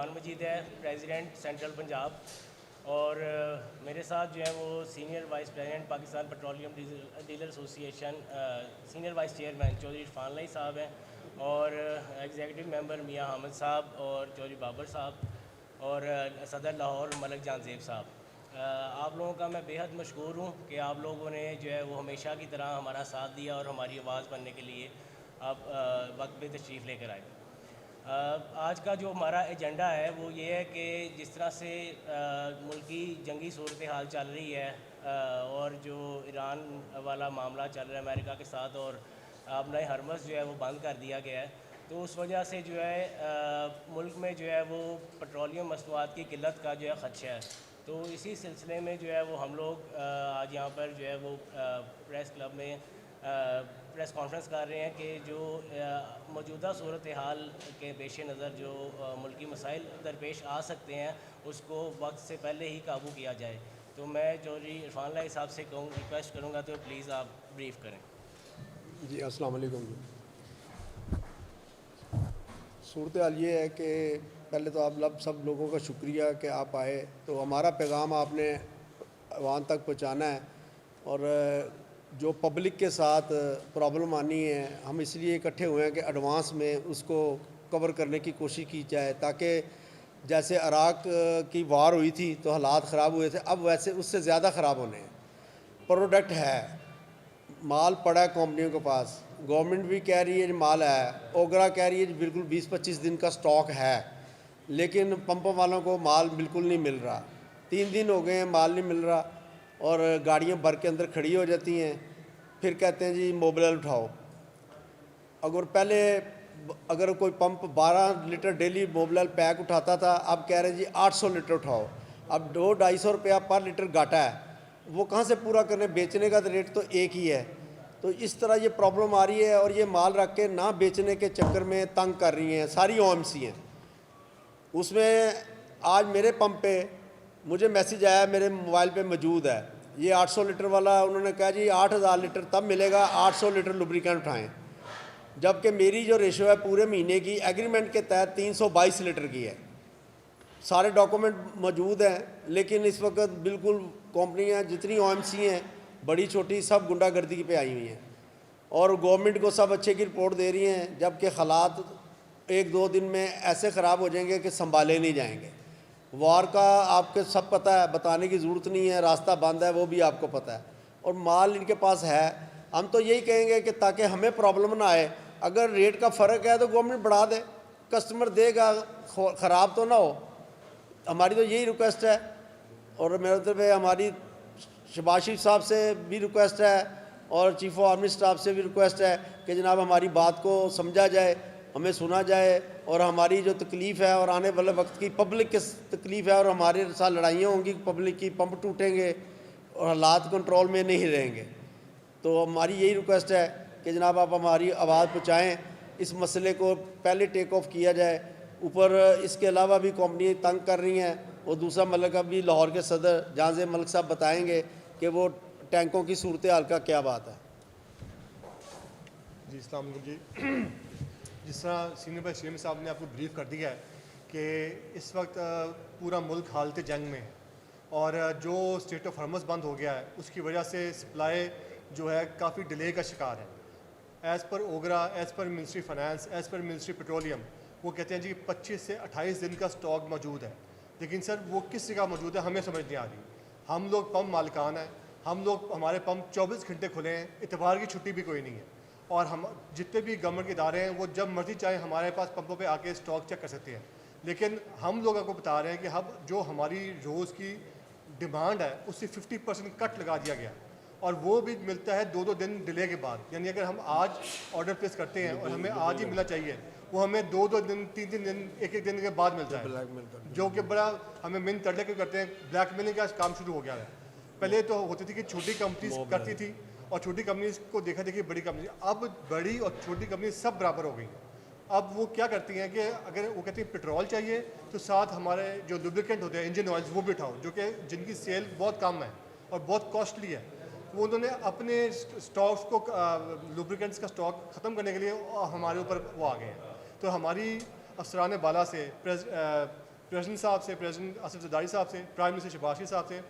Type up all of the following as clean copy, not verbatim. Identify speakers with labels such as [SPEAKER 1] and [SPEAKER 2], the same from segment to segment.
[SPEAKER 1] इरफान मजीद है, president central Punjab. और मेरे साथ जो है वो senior vice president Pakistan petroleum dealer association senior vice chairman Chaudhry Irfan Lai साहब हैं, और एग्जीक्यूटिव मेंबर मियां हामिद साहब और चौधरी बाबर साहब और सदर लाहौर मलिक जान ज़ेब साहब। आप लोगों का मैं बेहद मशकूर हूँ कि आप लोगों ने जो है वो हमेशा की तरह हमारा साथ दिया और हमारी आवाज़ बनने के लिए आप वक्त पे तशरीफ़ लेकर आए। आज का जो हमारा एजेंडा है वो ये है कि जिस तरह से मुल्क की जंगी सूरत हाल चल रही है और जो ईरान वाला मामला चल रहा है अमेरिका के साथ, और अपना हरमस जो है वो बंद कर दिया गया है, तो उस वजह से जो है मुल्क में जो है वो पेट्रोलियम मसनूआत की किल्लत का जो है ख़दशा है। तो इसी सिलसिले में जो है वो हम लोग आज यहाँ पर जो है वो प्रेस क्लब में प्रेस कॉन्फ्रेंस कर रहे हैं कि जो मौजूदा सूरत हाल के पेश नज़र जो मुल्की मसाइल दरपेश आ सकते हैं उसको वक्त से पहले ही काबू किया जाए। तो मैं चौधरी इरफान लाई साहब से रिक्वेस्ट करूँगा तो प्लीज़ आप ब्रीफ करें।
[SPEAKER 2] जी अस्सलाम वालेकुम जी। सूरत हाल ये है कि पहले तो आप सब लोगों का शुक्रिया कि आप आए, तो हमारा पैगाम आपने अवाम तक पहुँचाना है। और जो पब्लिक के साथ प्रॉब्लम आनी है, हम इसलिए इकट्ठे हुए हैं कि एडवांस में उसको कवर करने की कोशिश की जाए, ताकि जैसे इराक़ की वार हुई थी तो हालात ख़राब हुए थे, अब वैसे उससे ज़्यादा ख़राब होने हैं। प्रोडक्ट है, माल पड़ा है कंपनियों के पास, गवर्नमेंट भी कह रही है माल है, ओगरा कह रही है बिल्कुल 20-25 दिन का स्टॉक है, लेकिन पंपों वालों को माल बिल्कुल नहीं मिल रहा। 3 दिन हो गए हैं माल नहीं मिल रहा, और गाड़ियाँ भर के अंदर खड़ी हो जाती हैं। फिर कहते हैं जी मोबिल उठाओ। अगर कोई pump 12 litre daily Mobil pack उठाता था, अब कह रहे हैं जी 800 लीटर उठाओ। अब 200-250 रुपया पर लीटर घाटा है, वो कहाँ से पूरा करने? बेचने का रेट तो एक ही है। तो इस तरह ये प्रॉब्लम आ रही है, और ये माल रख के ना बेचने के चक्कर में तंग कर रही हैं सारी OMC हैं। उसमें आज मेरे पंप पे मुझे मैसेज आया, मेरे मोबाइल पे मौजूद है, ये 800 लीटर वाला, उन्होंने कहा जी 8000 लीटर तब मिलेगा 800 लीटर लुब्रिकेंट उठाएँ, जबकि मेरी जो रेशो है पूरे महीने की एग्रीमेंट के तहत 322 लीटर की है। सारे डॉक्यूमेंट मौजूद हैं, लेकिन इस वक्त बिल्कुल कंपनियां जितनी OMC हैं बड़ी छोटी सब गुंडागर्दी पे आई हुई हैं, और गवर्नमेंट को सब अच्छे की रिपोर्ट दे रही हैं, जबकि हालात 1-2 दिन में ऐसे ख़राब हो जाएंगे कि संभाले नहीं जाएंगे। वार का आपके सब पता है, बताने की ज़रूरत नहीं है, रास्ता बंद है वो भी आपको पता है, और माल इनके पास है। हम तो यही कहेंगे कि ताकि हमें प्रॉब्लम ना आए, अगर रेट का फ़र्क है तो गवर्नमेंट बढ़ा दे, कस्टमर देगा, ख़राब तो ना हो। हमारी तो यही रिक्वेस्ट है। और मेरे तरफ हमारी शहबाज शरीफ साहब से भी रिक्वेस्ट है और चीफ ऑफ आर्मी स्टाफ से भी रिक्वेस्ट है कि जनाब हमारी बात को समझा जाए, हमें सुना जाए, और हमारी जो तकलीफ़ है और आने वाले वक्त की पब्लिक की तकलीफ़ है, और हमारे साथ लड़ाइयाँ होंगी, पब्लिक की पंप टूटेंगे और हालात कंट्रोल में नहीं रहेंगे। तो हमारी यही रिक्वेस्ट है कि जनाब आप हमारी आवाज़ पहुँचाएँ, इस मसले को पहले टेक ऑफ किया जाए। ऊपर इसके अलावा भी कंपनी तंग कर रही हैं, और दूसरा मलक अभी लाहौर के सदर जहां मलिक साहब बताएंगे कि वो टैंकों की सूरत हाल का क्या बात है।
[SPEAKER 3] जी अस्सलाम वालेकुम जी। जिस तरह सीनियर भाई सीएम साहब ने आपको ब्रीफ कर दिया है कि इस वक्त पूरा मुल्क हालत जंग में है, और जो स्टेट ऑफ हरमस बंद हो गया है उसकी वजह से सप्लाई जो है काफ़ी डिले का शिकार है। As per OGRA, as per ministry finance, as per ministry petroleum, वो कहते हैं जी 25 से 28 दिन का स्टॉक मौजूद है, लेकिन सर वो किस जगह मौजूद है हमें समझ नहीं आ रही। हम लोग पंप मालिकान हैं, हमारे पंप 24 घंटे खुले हैं, इतवार की छुट्टी भी कोई नहीं है, और हम जितने भी गवर्नमेंट के इदारे हैं वो जब मर्जी चाहे हमारे पास पंपों पे आके स्टॉक चेक कर सकते हैं। लेकिन हम लोगों को बता रहे हैं कि हम जो हमारी रोज़ की डिमांड है उससे 50% कट लगा दिया गया, और वो भी मिलता है 2-2 दिन डिले के बाद। यानी अगर हम आज ऑर्डर प्लेस करते हैं और हमें आज ही मिलना चाहिए, वो हमें 2-2 दिन, 3-3 दिन, 1-1 दिन के बाद मिलता है, जो कि बड़ा हमें मिन तड़ले के करते हैं। ब्लैकमेलिंग का काम शुरू हो गया है। पहले तो होती थी कि छोटी कंपनीज करती थी, और छोटी कंपनीज को देखा देखी बड़ी कंपनी, अब बड़ी और छोटी कंपनी सब बराबर हो गई। अब वो क्या करती हैं कि अगर वो कहती हैं पेट्रोल चाहिए तो साथ हमारे जो लुब्रिकेंट होते हैं इंजन ऑयल्स वो भी उठाओ, जो कि जिनकी सेल बहुत कम है और बहुत कॉस्टली है। वो उन्होंने अपने स्टॉक्स को लुब्रिकेंट्स का स्टॉक ख़त्म करने के लिए हमारे ऊपर वो आ गए हैं। तो हमारी अफसरान बाला से प्रेसिडेंट साहब से, प्रेसिडेंट आसिफ जरदारी साहब से, प्राइम मिनिस्टर शहबाज शरीफ साहब से,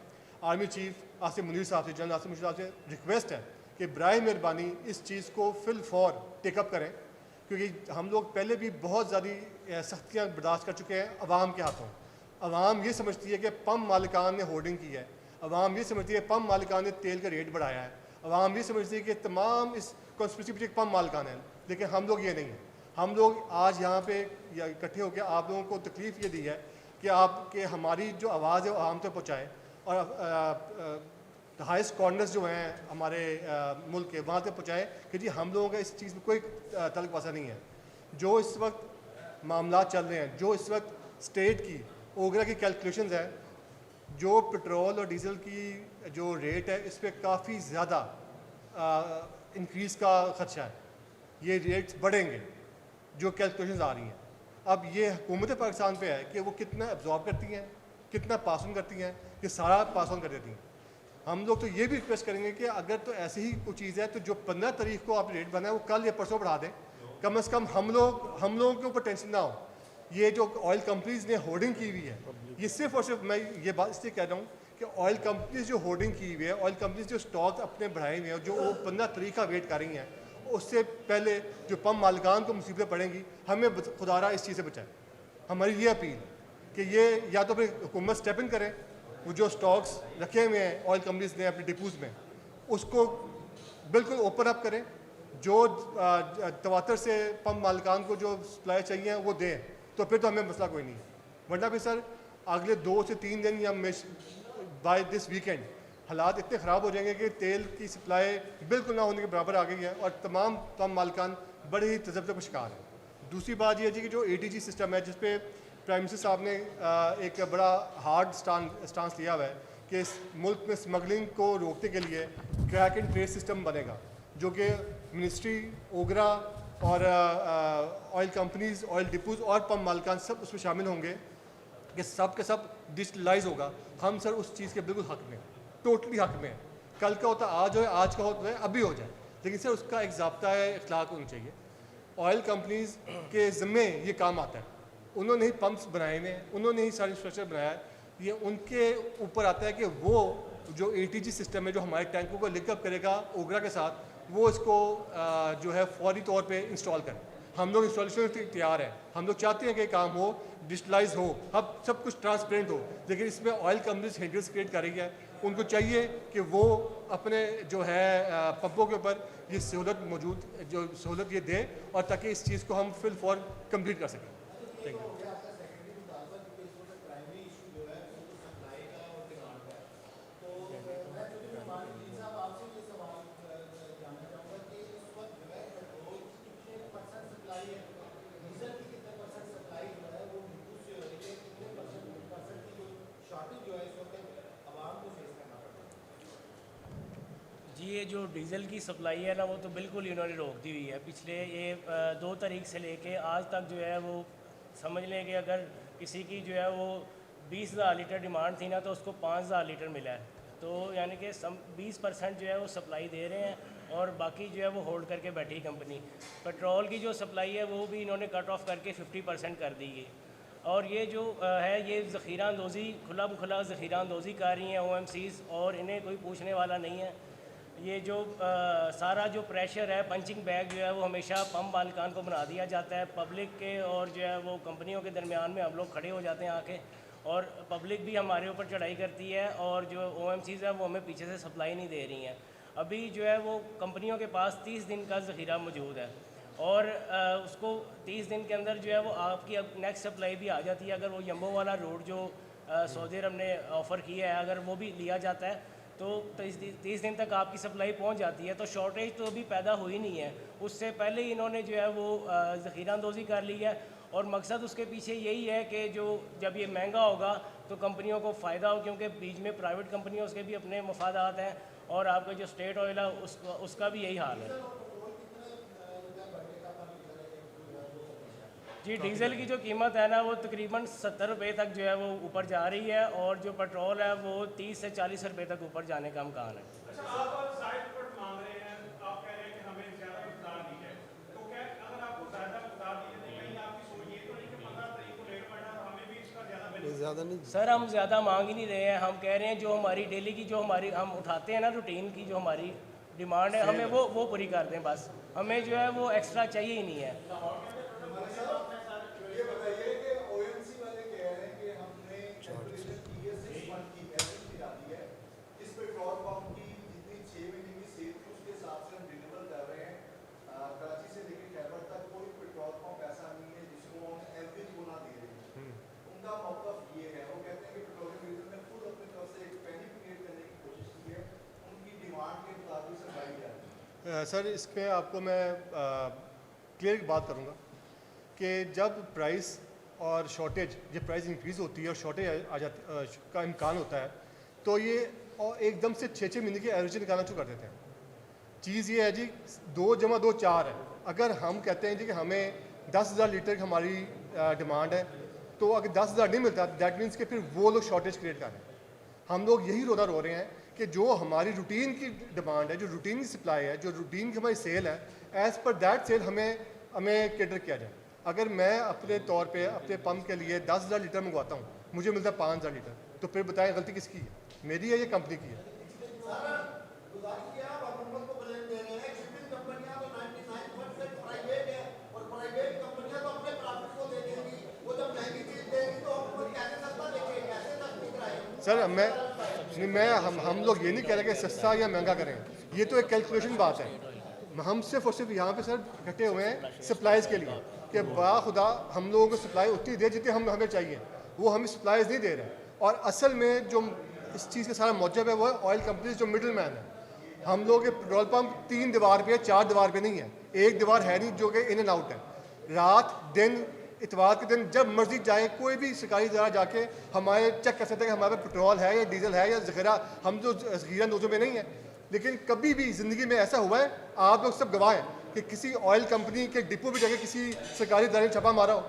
[SPEAKER 3] आर्मी चीफ आसिफ मुनीर साहब से, जनरल आसिफ मुनीर साहब से रिक्वेस्ट है कि बराए मेहरबानी इस चीज़ को फिल फॉर टेकअप करें, क्योंकि हम लोग पहले भी बहुत ज़्यादा सख्तियाँ बर्दाश्त कर चुके हैं अवाम के हाथों। अवाम ये समझती है कि पम्प मालिकान ने होर्डिंग की है, अवाम ये समझती है पम्प मालिकान ने तेल का रेट बढ़ाया है, अवाम ये समझती है कि तमाम इस कॉन्स्पिरेसी पीछे पम्प मालिकान है, लेकिन हम लोग ये नहीं हैं। हम लोग आज यहाँ पे इकट्ठे होकर आप लोगों को तकलीफ़ ये दी है कि आपके हमारी जो आवाज़ है वो आम तक पहुँचाएँ, और हाइस्ट कॉर्नर्स जो हैं हमारे मुल्क के वहाँ तक पहुँचाएँ कि जी हम लोगों का इस चीज़ में कोई तल्क वसा नहीं है। जो इस वक्त मामला चल रहे हैं, जो इस वक्त स्टेट की ओगरा की कैलकुलेशंस है, जो पेट्रोल और डीजल की जो रेट है इस पर काफ़ी ज़्यादा इंक्रीज़ का खदशा है, ये रेट्स बढ़ेंगे जो कैलकुलेशंस आ रही हैं। अब ये हुकूमत पाकिस्तान पे है कि वो कितना एब्जॉर्ब करती हैं, कितना पास ऑन करती हैं, कि सारा पास ऑन कर देती हैं। हम लोग तो ये भी रिक्वेस्ट करेंगे कि अगर तो ऐसी ही कोई चीज़ है तो जो 15 तारीख को आप रेट बनाए वो कल या परसों बढ़ा दें, कम से कम हम लोगों के ऊपर टेंशन ना हो। ये जो ऑयल कंपनीज ने होर्डिंग की हुई है, ये सिर्फ और सिर्फ मैं ये बात इसलिए कह रहा हूँ कि ऑयल कंपनीज जो होर्डिंग की हुई है, ऑयल कंपनीज जो स्टॉक अपने बढ़ाए हुए हैं, जो वो 15 तारीख का वेट कर रही हैं, उससे पहले जो पम्प मालिकान को मुसीबतें पड़ेंगी, हमें खुदारा इस चीज़ से बचाए। हमारी ये अपील कि ये या तो फिर हुकूमत स्टेप इन करे, वो जो स्टॉक्स रखे हुए हैं ऑयल कंपनीज ने अपने डिपोज में उसको बिल्कुल ओपन अप करें, जो तवातर से पम्प मालिकान को जो सप्लाई चाहिए वो दें, तो फिर तो हमें मसला कोई नहीं है। वरना फिर सर अगले 2 से 3 दिन या बाय दिस वीकेंड हालात इतने ख़राब हो जाएंगे कि तेल की सप्लाई बिल्कुल ना होने के बराबर आ गई है और तमाम पम्प मालिकान बड़े ही तजब्ज़े का शिकार है। दूसरी बात यह है जी कि जो ATG सिस्टम है, जिस पे प्राइम मिनिस्टर साहब ने एक बड़ा हार्ड स्टांस लिया हुआ है कि इस मुल्क में स्मगलिंग को रोकने के लिए ट्रैक एंड ट्रेस सिस्टम बनेगा, जो कि मिनिस्ट्री, ओगरा और ऑयल कंपनीज, ऑयल डिपोज और पम्प मालिकान सब उसमें शामिल होंगे कि सब के सब डिजिटलाइज होगा। हम सर उस चीज़ के बिल्कुल हक में, टोटली हक में। कल का होता आज हो, आज का होता है अभी हो जाए, लेकिन सर उसका एक ज़ाब्ता है, इखलाक होना चाहिए। ऑयल कंपनीज के ज़िम्मे ये काम आता है, उन्होंने ही पंप्स बनाए हुए हैं, उन्होंने ही सारी इंफ्रास्ट्रक्चर बनाया है, ये उनके ऊपर आता है कि वो जो ATG सिस्टम है जो हमारे टैंकों को लिंकअप करेगा ओगरा के साथ, वो इसको जो है फौरी तौर पे इंस्टॉल करें। हम लोग इंस्टॉलेशन तैयार हैं, हम लोग चाहते हैं कि काम हो, डिजिटलाइज हो, अब सब कुछ ट्रांसपेरेंट हो, लेकिन इसमें ऑयल कंपनीज हिंड्रेंस क्रिएट कर रही है। उनको चाहिए कि वो अपने जो है पंपों के ऊपर ये सहूलत ये दें, और ताकि इस चीज़ को हम फिल फॉर कंप्लीट कर सकें। Thank you.
[SPEAKER 1] जी ये जो डीज़ल की सप्लाई है ना वो तो बिल्कुल इन्होंने रोक दी हुई है। पिछले ये 2 तारीख से लेके आज तक जो है वो समझ लें कि अगर किसी की जो है वो 20,000 लीटर डिमांड थी ना तो उसको 5,000 लीटर मिला है। तो यानी कि 20% जो है वो सप्लाई दे रहे हैं और बाकी जो है वो होल्ड करके बैठी कंपनी। पेट्रोल की जो सप्लाई है वो भी इन्होंने कट ऑफ करके 50% कर दी है। और ये जो है ये ज़ख़ीरा अंदोज़ी खुला ज़ख़ीरा अंदोज़ी कर रही हैं OMCs, और इन्हें कोई पूछने वाला नहीं है। ये जो सारा जो प्रेशर है पंचिंग बैग जो है वो हमेशा पम्प मालिकान को बना दिया जाता है। पब्लिक के और जो है वो कंपनियों के दरमियान में हम लोग खड़े हो जाते हैं आके, और पब्लिक भी हमारे ऊपर चढ़ाई करती है, और जो OMCs है वो हमें पीछे से सप्लाई नहीं दे रही हैं। अभी जो है वो कंपनियों के पास 30 दिन का ज़ख़ीरा मौजूद है, और उसको 30 दिन के अंदर जो है वो आपकी अब नेक्स्ट सप्लाई भी आ जाती है। अगर वो यम्बो वाला रोड जो सऊदी अरब ने ऑफ़र किया है अगर वो भी लिया जाता है तो 30 दिन तक आपकी सप्लाई पहुंच जाती है। तो शॉर्टेज तो अभी पैदा हुई नहीं है, उससे पहले ही इन्होंने जो है वो ज़ख़ीरा अंदोज़ी कर ली है। और मकसद उसके पीछे यही है कि जो जब ये महंगा होगा तो कंपनियों को फ़ायदा हो, क्योंकि बीच में प्राइवेट कंपनियों के भी अपने मफादात हैं, और आपका जो स्टेट ऑयल है उसका भी यही हाल है। जी डीज़ल की जो कीमत है ना वो तकरीबन 70 रुपये तक जो है वो ऊपर जा रही है, और जो पेट्रोल है वो 30 से 40 रुपये तक ऊपर जाने का इम्कान है।
[SPEAKER 4] अच्छा, आप साइड पर मांग रहे हैं, आप कह रहे हैं कि हमें ज़्यादा उतार दी है, तो क्या अगर आपको ज़्यादा उतार दी है तो कहीं आपकी सोच ये तो नहीं कि 15 तारीख को लेट पड़ा और हमें भी इसका ज़्यादा
[SPEAKER 2] ज़्यादा नहीं।
[SPEAKER 1] सर हम ज़्यादा मांग ही नहीं रहे हैं, हम कह रहे हैं जो हमारी डेली की जो हमारी हम उठाते हैं ना रूटीन की जो हमारी डिमांड है हमें वो पूरी कर दें बस, हमें जो है वो एक्स्ट्रा चाहिए ही नहीं है।
[SPEAKER 5] ये बताइए कि ओएमसी वाले कह रहे हैं कि हमने कैलकुलेशन की है 6 मंथ की एवरेज निकाली है, इस पेट्रोल पंप की जितनी 6 महीने की सेल थी उसके हिसाब से हम डिलीवर कर रहे हैं। कराची से लेकर खैबर तक कोई पेट्रोल पंप ऐसा नहीं है जिसको हम एवरेज को ना दे रहे हैं। उनका मौक़िफ़ ये है, वो कहते हैं कि पेट्रोलियम डीजल ने खुद अपनी तरफ से एक पैनिक क्रिएट करने की कोशिश की है, उनकी डिमांड के मुताबिक सप्लाई जा रही है।
[SPEAKER 3] सर इस पर आपको मैं क्लियर बात करूँगा कि जब प्राइस और शॉर्टेज जब प्राइस इंक्रीज़ होती है और शॉर्टेज आ जाती का इम्कान होता है तो ये और एकदम से 6 महीने की एवरेज निकालना शुरू कर देते हैं। चीज़ ये है जी 2 + 2 4 है। अगर हम कहते हैं जी कि हमें 10,000 लीटर की हमारी डिमांड है तो अगर 10,000 नहीं मिलता दैट मीन्स कि फिर वो लोग शॉर्टेज क्रिएट कर रहे हैं। हम लोग यही रोना रो रहे हैं कि जो हमारी रूटीन की डिमांड है, जो रूटीन की सप्लाई है, जो रूटीन की हमारी सेल है, एज़ पर दैट सेल हमें कैटर किया जाए। अगर मैं अपने तौर पे अपने पंप के लिए 10,000 लीटर मंगवाता हूँ, मुझे मिलता है 5,000 लीटर, तो फिर बताएं गलती किसकी है, मेरी है या कंपनी की है? सर हम लोग ये नहीं कह रहे कि सस्ता या महंगा करें, ये तो एक कैलकुलेशन बात है। हम सिर्फ और सिर्फ यहाँ पे सर इकट्ठे हुए हैं सप्लाईज़ के लिए कि खुदा हम लोगों को सप्लाई उतनी दे जितनी हमें चाहिए, वो हमें सप्लाईज़ नहीं दे रहे। और असल में जो इस चीज़ का सारा मौजब है वो है ऑयल कंपनीज जो मिडल मैन है। हम लोग के पेट्रोल पंप 3 दीवार पे है, 4 दीवार पे नहीं है, एक दीवार है नहीं जो कि इन एंड आउट है। रात दिन इतवार के दिन जब मर्जी जाए कोई भी सरकारी इदारा जाके हमारे चेक कर सकते हैं कि हमारे पेट्रोल है या डीजल है या ज़ख़ीरा, हम जो ज़ख़ीरा नोजों में नहीं है। लेकिन कभी भी ज़िंदगी में ऐसा हुआ है, आप लोग सब गवाह हैं कि किसी ऑयल कंपनी के डिपो पे जाके किसी सरकारी इदारे ने छापा मारा हो,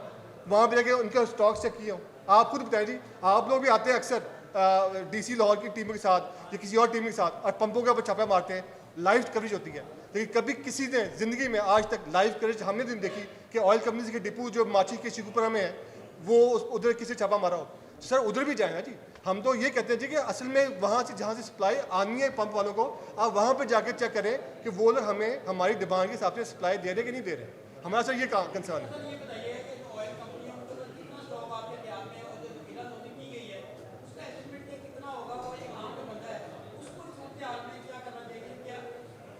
[SPEAKER 3] वहाँ पे जाके उनका स्टॉक चेक किया हो? आप खुद बताएं जी, आप लोग भी आते हैं अक्सर DC लाहौर की टीमों के साथ या किसी और टीम के साथ और पंपों के ऊपर छापा मारते हैं, लाइव कवरेज होती है। लेकिन कभी किसी ने ज़िंदगी में आज तक लाइव कवरेज हमने नहीं देखी कि ऑयल कंपनीज के डिपो जो माची के शिकुपुरा में है वो उधर किसी छापा मारा हो। सर उधर भी जाएगा जी, हम तो ये कहते हैं जी कि असल में वहाँ से जहाँ से सप्लाई आनी है पंप वालों को, आप वहाँ पे जाके चेक करें कि वो लोग हमें हमारी डिमांड के हिसाब से सप्लाई दे रहे कि नहीं दे रहे। हमारा सर ये कंसर्न है।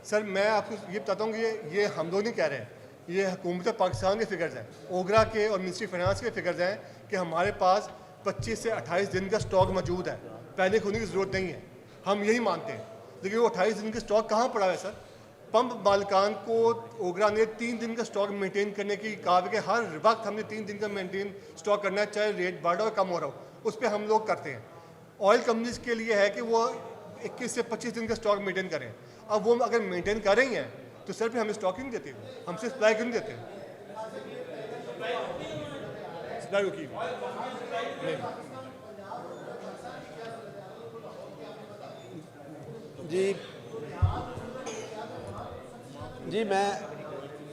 [SPEAKER 3] सर मैं आपको ये बताता हूँ कि ये हम लोग नहीं कह रहे हैं, ये हुकूमत पाकिस्तान के फिगर्स हैं, ओगरा के और मिनिस्ट्री फाइनेंस के फिगर्स हैं कि हमारे पास 25 से 28 दिन का स्टॉक मौजूद है, पैनिक होने की ज़रूरत नहीं है। हम यही मानते हैं, लेकिन वो 28 दिन का स्टॉक कहाँ पड़ा है सर? पंप मालिकान को ओगरा ने 3 दिन का स्टॉक मेंटेन करने की कहा है कि हर वक्त हमने 3 दिन का मेंटेन स्टॉक करना है, चाहे रेट बढ़ रहा हो कम हो रहा हो, उस पर हम लोग करते हैं। ऑयल कंपनीज के लिए है कि वो 21 से 25 दिन का स्टॉक मेंटेन करें। अब वो अगर मेंटेन कर रही हैं तो सर फिर हमें स्टॉक क्यों नहीं देते, हमसे सप्लाई क्यों नहीं देते? सप्लाई की नहीं।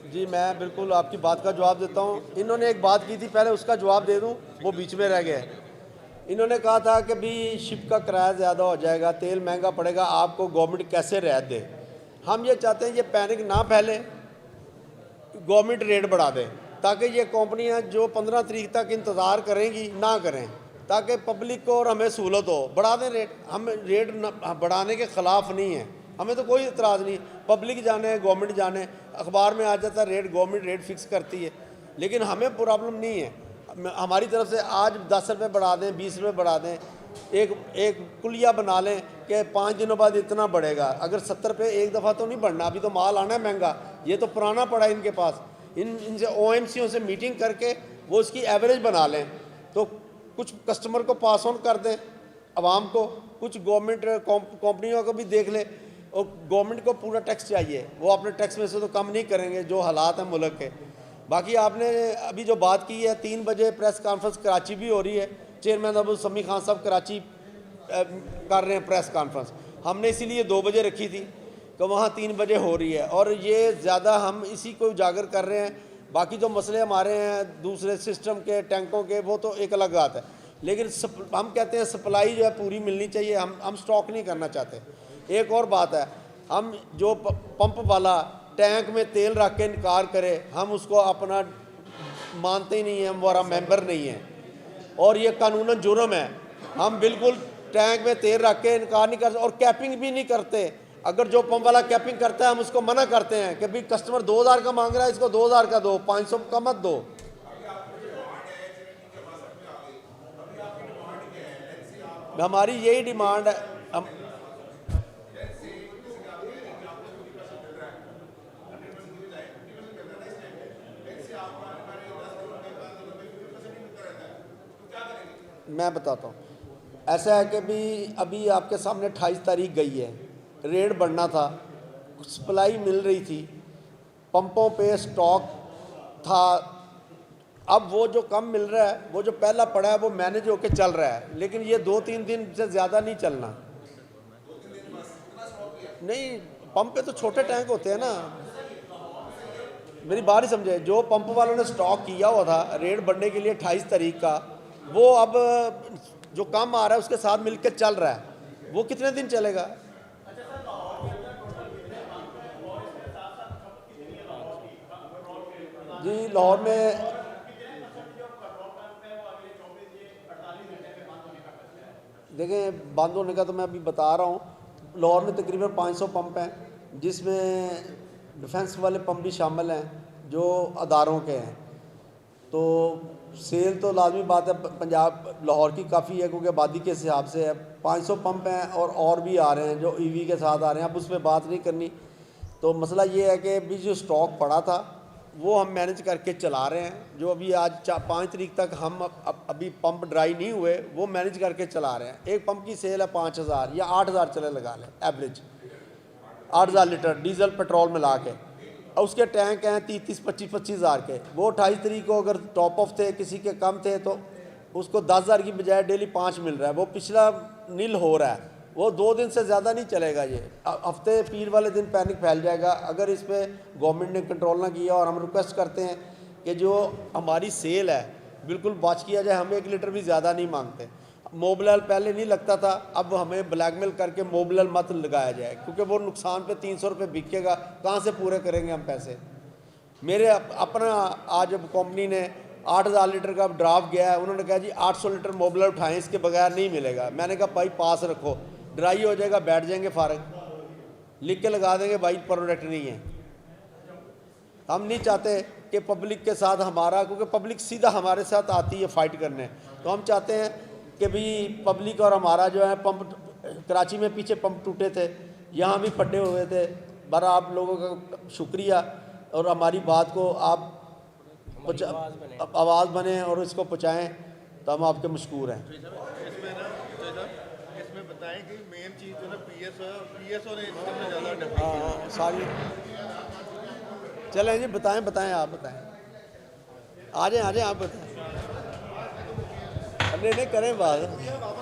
[SPEAKER 2] जी मैं बिल्कुल आपकी बात का जवाब देता हूँ। इन्होंने एक बात की थी, पहले उसका जवाब दे दूँ, वो बीच में रह गए। इन्होंने कहा था कि भी शिप का किराया ज़्यादा हो जाएगा, तेल महंगा पड़ेगा, आपको गवर्नमेंट कैसे रियायत दे। हम ये चाहते हैं ये पैनिक ना फैले, गवर्नमेंट रेट बढ़ा दे ताकि ये कंपनियां जो 15 तारीख तक इंतज़ार करेंगी ना करें, ताकि पब्लिक को और हमें सहूलत हो। बढ़ा दें रेट, हम रेट बढ़ाने के ख़िलाफ़ नहीं हैं, हमें तो कोई इतराज़ नहीं। पब्लिक जाने, गवर्नमेंट जाने, अखबार में आ जाता है रेट, गवर्नमेंट रेट फिक्स करती है, लेकिन हमें प्रॉब्लम नहीं है। हमारी तरफ से आज 10 रुपये बढ़ा दें, 20 रुपये बढ़ा दें, एक कुलिया बना लें कि 5 दिनों बाद इतना बढ़ेगा। अगर 70 रुपये एक दफ़ा तो नहीं बढ़ना, अभी तो माल आना है महंगा, ये तो पुराना पड़ा है इनके पास। इनसे OMCओं से मीटिंग करके वो इसकी एवरेज बना लें, तो कुछ कस्टमर को पास ऑन कर दें आवाम को, कुछ गवर्नमेंट कंपनियों को भी देख लें। और गवर्नमेंट को पूरा टैक्स चाहिए, वो अपने टैक्स में से तो कम नहीं करेंगे जो हालात हैं मुल्क के। बाकी आपने अभी जो बात की है, 3 बजे प्रेस कॉन्फ्रेंस कराची भी हो रही है, चेयरमैन अब्दुल समी खान साहब कराची कर रहे हैं प्रेस कॉन्फ्रेंस। हमने इसीलिए 2 बजे रखी थी कि वहाँ 3 बजे हो रही है, और ये ज़्यादा हम इसी को उजागर कर रहे हैं। बाकी जो मसले हमारे हैं दूसरे सिस्टम के, टैंकों के, वो तो एक अलग बात है। लेकिन हम कहते हैं सप्लाई जो है पूरी मिलनी चाहिए, हम स्टॉक नहीं करना चाहते। एक और बात है, हम जो पंप वाला टैंक में तेल रख के इनकार करे, हम उसको अपना मानते ही नहीं हैं, हमारा मेंबर नहीं है और ये कानूनन जुर्म है। हम बिल्कुल टैंक में तेल रख के इनकार नहीं करते और कैपिंग भी नहीं करते। अगर जो पंप वाला कैपिंग करता है हम उसको मना करते हैं कि भाई कस्टमर 2000 का मांग रहा है, इसको 2000 का दो, 500 का मत दो। हमारी यही डिमांड है। हम मैं बताता हूँ, ऐसा है कि भी अभी आपके सामने 28 तारीख गई है, रेट बढ़ना था, सप्लाई मिल रही थी, पंपों पे स्टॉक था। अब वो जो कम मिल रहा है, वो जो पहला पड़ा है वो मैनेज होके चल रहा है, लेकिन ये 2-3 दिन से ज़्यादा नहीं चलना। नहीं, पंप पे तो छोटे टैंक होते हैं ना, मेरी बात ही समझे। जो पंप वालों ने स्टॉक किया हुआ था रेट बढ़ने के लिए 28 तारीख का, वो अब जो कम आ रहा है उसके साथ मिलकर चल रहा है, वो कितने दिन चलेगा? जी लाहौर में देखें, बंद होने का तो मैं अभी बता रहा हूँ। लाहौर में तकरीबन 500 पंप हैं, जिसमें डिफेंस वाले पंप भी शामिल हैं जो अदारों के हैं। तो सेल तो लाजमी बात है, पंजाब लाहौर की काफ़ी है क्योंकि आबादी के हिसाब से है। 500 पंप हैं और भी आ रहे हैं जो ईवी के साथ आ रहे हैं, अब उस पर बात नहीं करनी। तो मसला ये है कि अभी जो स्टॉक पड़ा था वो हम मैनेज करके चला रहे हैं। जो अभी आज 5 तारीख तक हम अभी पंप ड्राई नहीं हुए, वो मैनेज करके चला रहे हैं। एक पंप की सेल है 5000 या 8000 चले लगा लें, एवरेज 8000 लीटर डीजल पेट्रोल मिला के, और उसके टैंक हैं 30-25 हज़ार के। वो 28 तारीख को अगर टॉप ऑफ थे, किसी के कम थे, तो उसको 10,000 की बजाय डेली 5 मिल रहा है। वो पिछला नील हो रहा है, वो 2 दिन से ज़्यादा नहीं चलेगा। ये हफ्ते पीर वाले दिन पैनिक फैल जाएगा अगर इस पर गवर्नमेंट ने कंट्रोल ना किया। और हम रिक्वेस्ट करते हैं कि जो हमारी सेल है बिल्कुल बच किया जाए, हम 1 लीटर भी ज़्यादा नहीं मांगते। मोबिलल पहले नहीं लगता था, अब हमें ब्लैकमेल करके मोबिलल मत लगाया जाए क्योंकि वो नुकसान पे 300 रुपये बिकेगा, कहाँ से पूरे करेंगे हम पैसे। मेरे अपना आज अब कंपनी ने 8000 लीटर का ड्राफ्ट गया है, उन्होंने कहा जी 800 लीटर मोबिलल उठाएं, इसके बगैर नहीं मिलेगा। मैंने कहा भाई पास रखो, ड्राई हो जाएगा, बैठ जाएंगे फारग, लिख के लगा देंगे भाई प्रोडक्ट नहीं है। हम नहीं चाहते कि पब्लिक के साथ हमारा, क्योंकि पब्लिक सीधा हमारे साथ आती है फाइट करने, तो हम चाहते हैं कि भाई पब्लिक और हमारा जो है पंप, कराची में पीछे पंप टूटे थे, यहाँ भी फटे हुए थे। बड़ा आप लोगों का शुक्रिया और हमारी बात को आप आवाज़ बने और इसको पहुँचाएँ, तो हम आपके मशकूर हैं।
[SPEAKER 6] इसमें बताएं कि मेन चीज़ जो ना पीएसओ ने सबसे ज़्यादा
[SPEAKER 2] हाँ सारी चलें जी, बताएं आप बताएं, आ जाएं आप बताएं, नहीं करें बात।